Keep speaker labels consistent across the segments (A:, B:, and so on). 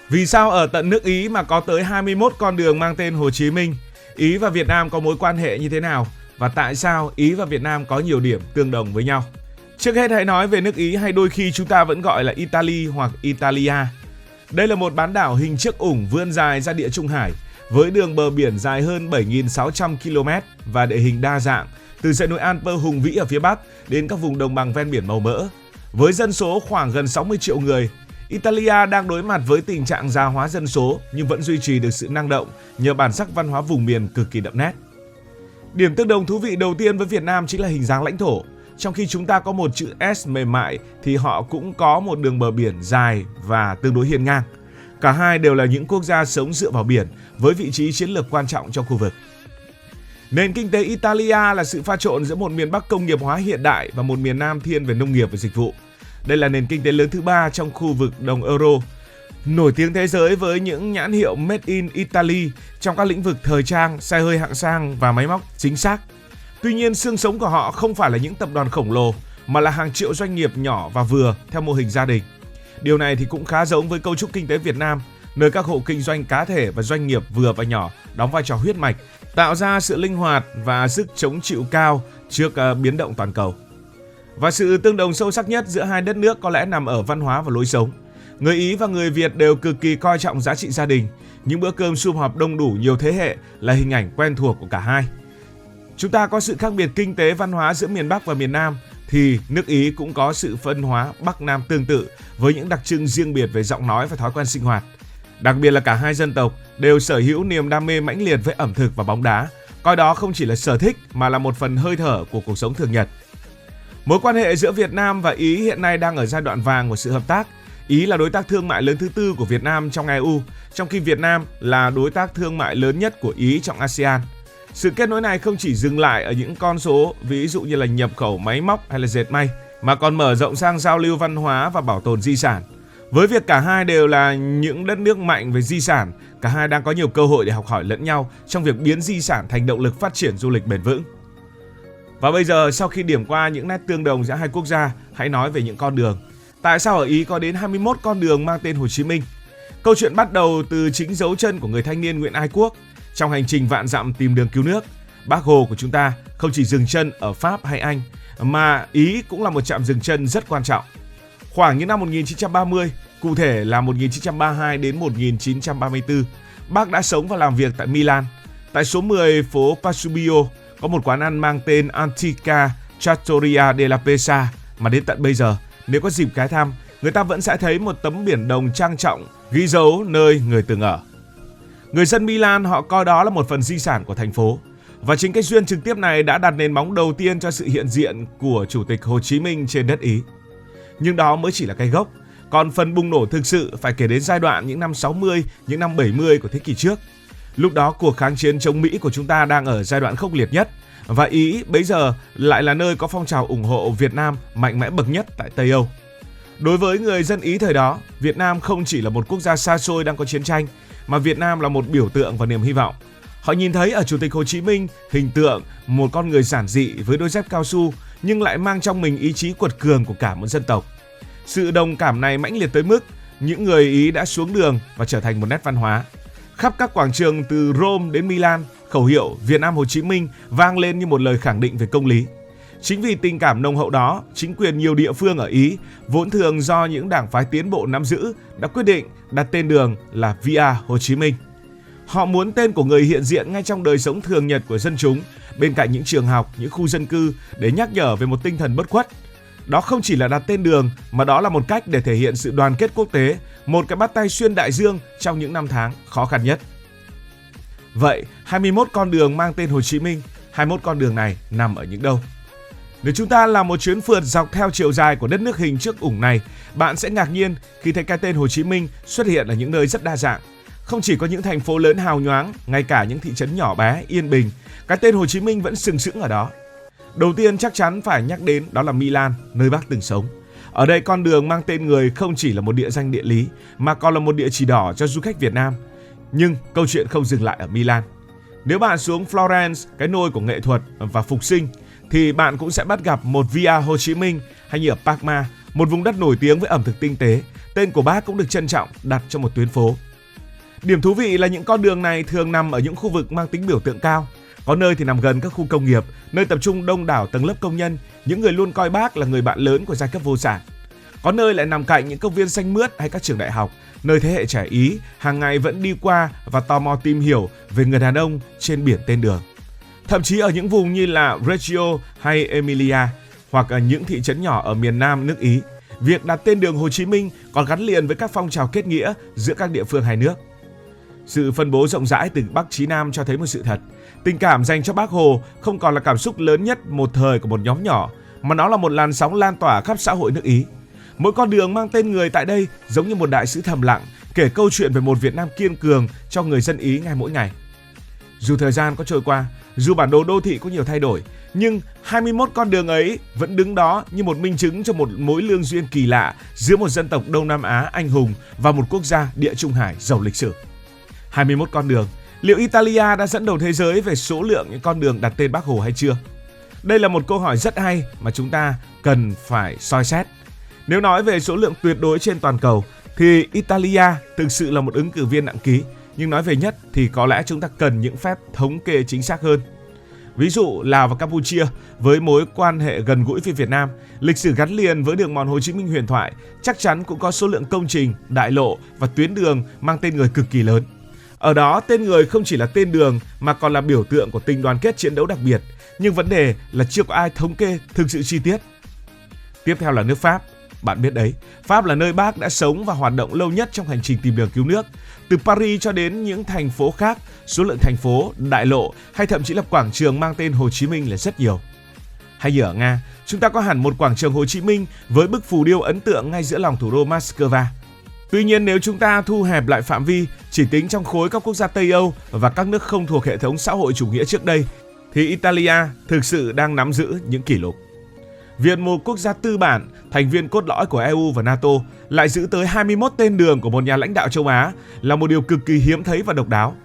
A: Vì sao ở tận nước Ý mà có tới 21 con đường mang tên Hồ Chí Minh? Ý và Việt Nam có mối quan hệ như thế nào? Và tại sao Ý và Việt Nam có nhiều điểm tương đồng với nhau? Trước hết hãy nói về nước Ý, hay đôi khi chúng ta vẫn gọi là Italy hoặc Italia. Đây là một bán đảo hình chiếc ủng vươn dài ra Địa Trung Hải với đường bờ biển dài hơn 7.600 km và địa hình đa dạng, từ dãy núi Alper hùng vĩ ở phía Bắc đến các vùng đồng bằng ven biển màu mỡ. Với dân số khoảng gần 60 triệu người, Italia đang đối mặt với tình trạng già hóa dân số nhưng vẫn duy trì được sự năng động nhờ bản sắc văn hóa vùng miền cực kỳ đậm nét. Điểm tương đồng thú vị đầu tiên với Việt Nam chính là hình dáng lãnh thổ. Trong khi chúng ta có một chữ S mềm mại thì họ cũng có một đường bờ biển dài và tương đối hiên ngang. Cả hai đều là những quốc gia sống dựa vào biển với vị trí chiến lược quan trọng trong khu vực. Nền kinh tế Italia là sự pha trộn giữa một miền Bắc công nghiệp hóa hiện đại và một miền Nam thiên về nông nghiệp và dịch vụ. Đây là nền kinh tế lớn thứ ba trong khu vực đồng euro, nổi tiếng thế giới với những nhãn hiệu Made in Italy trong các lĩnh vực thời trang, xe hơi hạng sang và máy móc chính xác. Tuy nhiên, xương sống của họ không phải là những tập đoàn khổng lồ mà là hàng triệu doanh nghiệp nhỏ và vừa theo mô hình gia đình. Điều này thì cũng khá giống với cấu trúc kinh tế Việt Nam, nơi các hộ kinh doanh cá thể và doanh nghiệp vừa và nhỏ đóng vai trò huyết mạch, tạo ra sự linh hoạt và sức chống chịu cao trước biến động toàn cầu. Và sự tương đồng sâu sắc nhất giữa hai đất nước có lẽ nằm ở văn hóa và lối sống. Người Ý và người Việt đều cực kỳ coi trọng giá trị gia đình. Những bữa cơm sum họp đông đủ nhiều thế hệ là hình ảnh quen thuộc của cả hai. Chúng ta có sự khác biệt kinh tế văn hóa giữa miền Bắc và miền Nam, thì nước Ý cũng có sự phân hóa Bắc Nam tương tự với những đặc trưng riêng biệt về giọng nói và thói quen sinh hoạt. Đặc biệt là cả hai dân tộc đều sở hữu niềm đam mê mãnh liệt với ẩm thực và bóng đá, coi đó không chỉ là sở thích mà là một phần hơi thở của cuộc sống thường nhật. Mối quan hệ giữa Việt Nam và Ý hiện nay đang ở giai đoạn vàng của sự hợp tác. Ý là đối tác thương mại lớn thứ tư của Việt Nam trong EU, trong khi Việt Nam là đối tác thương mại lớn nhất của Ý trong ASEAN. Sự kết nối này không chỉ dừng lại ở những con số, ví dụ như là nhập khẩu máy móc hay là dệt may, mà còn mở rộng sang giao lưu văn hóa và bảo tồn di sản. Với việc cả hai đều là những đất nước mạnh về di sản, cả hai đang có nhiều cơ hội để học hỏi lẫn nhau trong việc biến di sản thành động lực phát triển du lịch bền vững. Và bây giờ, sau khi điểm qua những nét tương đồng giữa hai quốc gia, hãy nói về những con đường. Tại sao ở Ý có đến 21 con đường mang tên Hồ Chí Minh? Câu chuyện bắt đầu từ chính dấu chân của người thanh niên Nguyễn Ái Quốc. Trong hành trình vạn dặm tìm đường cứu nước, Bác Hồ của chúng ta không chỉ dừng chân ở Pháp hay Anh, mà Ý cũng là một trạm dừng chân rất quan trọng. Khoảng những năm 1930, cụ thể là 1932 đến 1934, Bác đã sống và làm việc tại Milan. Tại số 10 phố Pasubio có một quán ăn mang tên Antica Trattoria della Pesa mà đến tận bây giờ, nếu có dịp ghé thăm, người ta vẫn sẽ thấy một tấm biển đồng trang trọng ghi dấu nơi người từng ở. Người dân Milan họ coi đó là một phần di sản của thành phố. Và chính cái duyên trực tiếp này đã đặt nền móng đầu tiên cho sự hiện diện của Chủ tịch Hồ Chí Minh trên đất Ý. Nhưng đó mới chỉ là cái gốc. Còn phần bùng nổ thực sự phải kể đến giai đoạn những năm 60, những năm 70 của thế kỷ trước. Lúc đó cuộc kháng chiến chống Mỹ của chúng ta đang ở giai đoạn khốc liệt nhất. Và Ý bấy giờ lại là nơi có phong trào ủng hộ Việt Nam mạnh mẽ bậc nhất tại Tây Âu. Đối với người dân Ý thời đó, Việt Nam không chỉ là một quốc gia xa xôi đang có chiến tranh, mà Việt Nam là một biểu tượng và niềm hy vọng. Họ nhìn thấy ở Chủ tịch Hồ Chí Minh hình tượng một con người giản dị với đôi dép cao su nhưng lại mang trong mình ý chí quật cường của cả một dân tộc. Sự đồng cảm này mãnh liệt tới mức những người Ý đã xuống đường và trở thành một nét văn hóa. Khắp các quảng trường từ Rome đến Milan, khẩu hiệu Việt Nam Hồ Chí Minh vang lên như một lời khẳng định về công lý. Chính vì tình cảm nồng hậu đó, chính quyền nhiều địa phương ở Ý, vốn thường do những đảng phái tiến bộ nắm giữ, đã quyết định đặt tên đường là Via Hồ Chí Minh. Họ muốn tên của người hiện diện ngay trong đời sống thường nhật của dân chúng, bên cạnh những trường học, những khu dân cư để nhắc nhở về một tinh thần bất khuất. Đó không chỉ là đặt tên đường, mà đó là một cách để thể hiện sự đoàn kết quốc tế, một cái bắt tay xuyên đại dương trong những năm tháng khó khăn nhất. Vậy, 21 con đường mang tên Hồ Chí Minh, 21 con đường này nằm ở những đâu? Nếu chúng ta làm một chuyến phượt dọc theo chiều dài của đất nước hình chiếc ủng này, bạn sẽ ngạc nhiên khi thấy cái tên Hồ Chí Minh xuất hiện ở những nơi rất đa dạng. Không chỉ có những thành phố lớn hào nhoáng, ngay cả những thị trấn nhỏ bé, yên bình, cái tên Hồ Chí Minh vẫn sừng sững ở đó. Đầu tiên chắc chắn phải nhắc đến đó là Milan, nơi Bác từng sống. Ở đây con đường mang tên người không chỉ là một địa danh địa lý, mà còn là một địa chỉ đỏ cho du khách Việt Nam. Nhưng câu chuyện không dừng lại ở Milan. Nếu bạn xuống Florence, cái nôi của nghệ thuật và phục sinh, thì bạn cũng sẽ bắt gặp một Via Hồ Chí Minh, hay như ở Parma, một vùng đất nổi tiếng với ẩm thực tinh tế, tên của Bác cũng được trân trọng đặt cho một tuyến phố. Điểm thú vị là những con đường này thường nằm ở những khu vực mang tính biểu tượng cao. Có nơi thì nằm gần các khu công nghiệp, nơi tập trung đông đảo tầng lớp công nhân, những người luôn coi Bác là người bạn lớn của giai cấp vô sản. Có nơi lại nằm cạnh những công viên xanh mướt hay các trường đại học, nơi thế hệ trẻ Ý hàng ngày vẫn đi qua và tò mò tìm hiểu về người đàn ông trên biển tên đường. Thậm chí ở những vùng như là Reggio hay Emilia hoặc ở những thị trấn nhỏ ở miền Nam nước Ý, việc đặt tên đường Hồ Chí Minh còn gắn liền với các phong trào kết nghĩa giữa các địa phương hai nước. Sự phân bố rộng rãi từ Bắc chí Nam cho thấy một sự thật. Tình cảm dành cho Bác Hồ không còn là cảm xúc lớn nhất một thời của một nhóm nhỏ, mà nó là một làn sóng lan tỏa khắp xã hội nước Ý. Mỗi con đường mang tên người tại đây giống như một đại sứ thầm lặng, kể câu chuyện về một Việt Nam kiên cường cho người dân Ý ngay mỗi ngày. Dù thời gian có trôi qua, dù bản đồ đô thị có nhiều thay đổi, nhưng 21 con đường ấy vẫn đứng đó như một minh chứng cho một mối lương duyên kỳ lạ giữa một dân tộc Đông Nam Á anh hùng và một quốc gia Địa Trung Hải giàu lịch sử. 21 con đường, liệu Italia đã dẫn đầu thế giới về số lượng những con đường đặt tên Bác Hồ hay chưa? Đây là một câu hỏi rất hay mà chúng ta cần phải soi xét. Nếu nói về số lượng tuyệt đối trên toàn cầu thì Italia thực sự là một ứng cử viên nặng ký, nhưng nói về nhất thì có lẽ chúng ta cần những phép thống kê chính xác hơn. Ví dụ Lào và Campuchia với mối quan hệ gần gũi với Việt Nam, lịch sử gắn liền với đường mòn Hồ Chí Minh huyền thoại, chắc chắn cũng có số lượng công trình, đại lộ và tuyến đường mang tên người cực kỳ lớn. Ở đó tên người không chỉ là tên đường mà còn là biểu tượng của tình đoàn kết chiến đấu đặc biệt, nhưng vấn đề là chưa có ai thống kê thực sự chi tiết. Tiếp theo là nước Pháp. Bạn biết đấy, Pháp là nơi Bác đã sống và hoạt động lâu nhất trong hành trình tìm đường cứu nước. Từ Paris cho đến những thành phố khác, số lượng thành phố, đại lộ hay thậm chí là quảng trường mang tên Hồ Chí Minh là rất nhiều. Hay như ở Nga, chúng ta có hẳn một quảng trường Hồ Chí Minh với bức phù điêu ấn tượng ngay giữa lòng thủ đô Moscow. Tuy nhiên nếu chúng ta thu hẹp lại phạm vi, chỉ tính trong khối các quốc gia Tây Âu và các nước không thuộc hệ thống xã hội chủ nghĩa trước đây, thì Italia thực sự đang nắm giữ những kỷ lục. Việc một quốc gia tư bản, thành viên cốt lõi của EU và NATO lại giữ tới 21 tên đường của một nhà lãnh đạo châu Á là một điều cực kỳ hiếm thấy và độc đáo.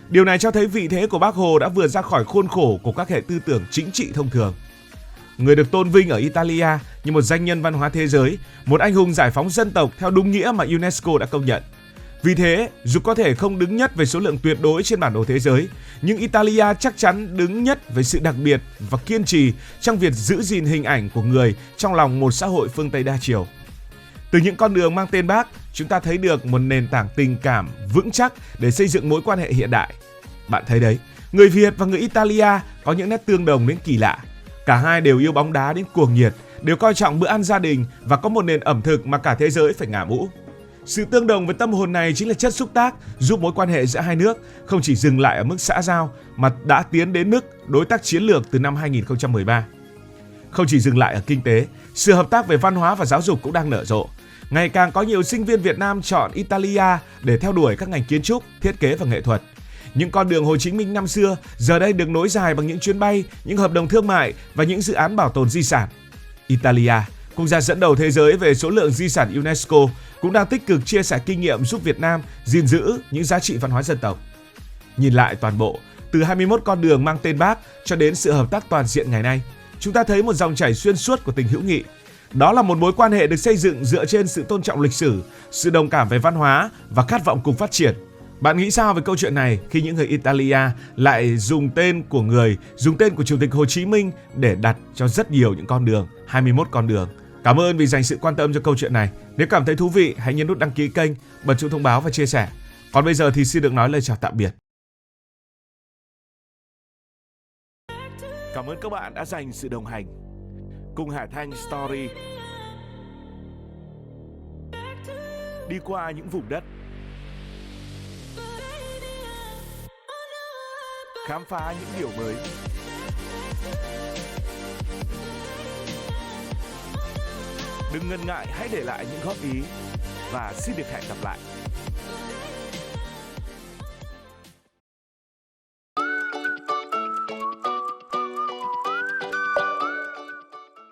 A: Điều này cho thấy vị thế của Bác Hồ đã vượt ra khỏi khuôn khổ của các hệ tư tưởng chính trị thông thường. Người được tôn vinh ở Italia như một danh nhân văn hóa thế giới, một anh hùng giải phóng dân tộc theo đúng nghĩa mà UNESCO đã công nhận. Vì thế, dù có thể không đứng nhất về số lượng tuyệt đối trên bản đồ thế giới, nhưng Italia chắc chắn đứng nhất về sự đặc biệt và kiên trì trong việc giữ gìn hình ảnh của người trong lòng một xã hội phương Tây đa chiều. Từ những con đường mang tên Bác, chúng ta thấy được một nền tảng tình cảm vững chắc để xây dựng mối quan hệ hiện đại. Bạn thấy đấy, người Việt và người Italia có những nét tương đồng đến kỳ lạ. Cả hai đều yêu bóng đá đến cuồng nhiệt, đều coi trọng bữa ăn gia đình và có một nền ẩm thực mà cả thế giới phải ngả mũ. Sự tương đồng với tâm hồn này chính là chất xúc tác giúp mối quan hệ giữa hai nước không chỉ dừng lại ở mức xã giao mà đã tiến đến mức đối tác chiến lược từ năm 2013. Không chỉ dừng lại ở kinh tế, sự hợp tác về văn hóa và giáo dục cũng đang nở rộ. Ngày càng có nhiều sinh viên Việt Nam chọn Italia để theo đuổi các ngành kiến trúc, thiết kế và nghệ thuật. Những con đường Hồ Chí Minh năm xưa giờ đây được nối dài bằng những chuyến bay, những hợp đồng thương mại và những dự án bảo tồn di sản. Italia, quốc gia dẫn đầu thế giới về số lượng di sản UNESCO, cũng đang tích cực chia sẻ kinh nghiệm giúp Việt Nam gìn giữ những giá trị văn hóa dân tộc. Nhìn lại toàn bộ, từ 21 con đường mang tên Bác cho đến sự hợp tác toàn diện ngày nay, chúng ta thấy một dòng chảy xuyên suốt của tình hữu nghị. Đó là một mối quan hệ được xây dựng dựa trên sự tôn trọng lịch sử, sự đồng cảm về văn hóa và khát vọng cùng phát triển. Bạn nghĩ sao về câu chuyện này khi những người Italia lại dùng tên của Chủ tịch Hồ Chí Minh để đặt cho rất nhiều những con đường, 21 con đường? Cảm ơn vì dành sự quan tâm cho câu chuyện này. Nếu cảm thấy thú vị, hãy nhấn nút đăng ký kênh, bật chuông thông báo và chia sẻ. Còn bây giờ thì xin được nói lời chào tạm biệt. Cảm ơn các bạn đã dành sự đồng hành cùng Hải Thanh Story. Đi qua những vùng đất, khám phá những điều mới. Đừng ngần ngại, hãy để lại những góp ý và xin được hẹn gặp lại.